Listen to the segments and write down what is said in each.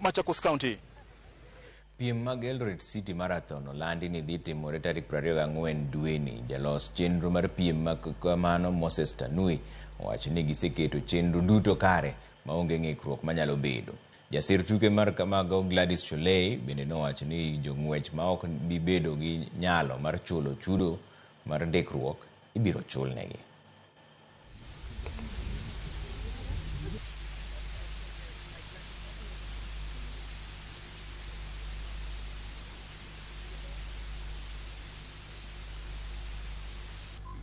Machakos County. Piem mag Eldoret Citu Marathon olandi ni dhi timore tarik 24 dweni. Jalos chenro mar piem mag kamano Moses Tanui owacho ni giseketo chenro duto kare maonge ng'ikruok manyalo bedo. Jasir tuke mar kamago Gladys Sholei bende nowacho ni jong'wech ma ok bi bedo gi nyalo mar chulo chudo mar ndikruok ibiro chulnegi.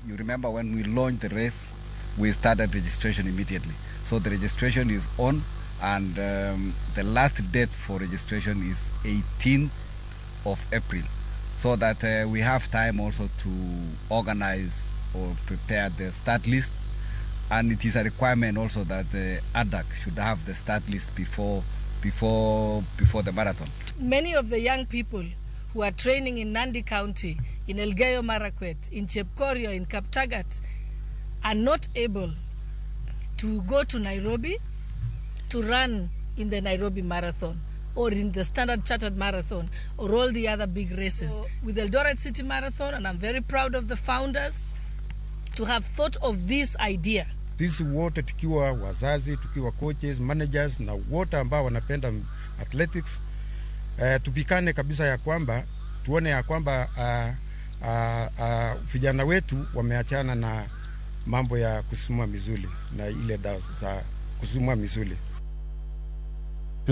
You remember when we launched the race, we started registration immediately. So the registration is on, and the last date for registration is 18th of April. So that we have time also to organize or prepare the start list. And it is a requirement also that ADAC should have the start list before the marathon. Many of the young people who are training in Nandi County, in Elgeyo Marakwet, in Chepkorio, in Kaptagat, are not able to go to Nairobi to run in the Nairobi Marathon or in the Standard Chartered Marathon or all the other big races. With Eldoret Citu Marathon, and I'm very proud of the founders to have thought of this idea. Sisi wote tukiwa wazazi, tukiwa coaches, managers na wote ambao wanapenda athletics, tupikane kabisa ya kwamba tuone ya kwamba vijana wetu wameachana na mambo ya kusimua misuli na ile dawa za kusimua misuli.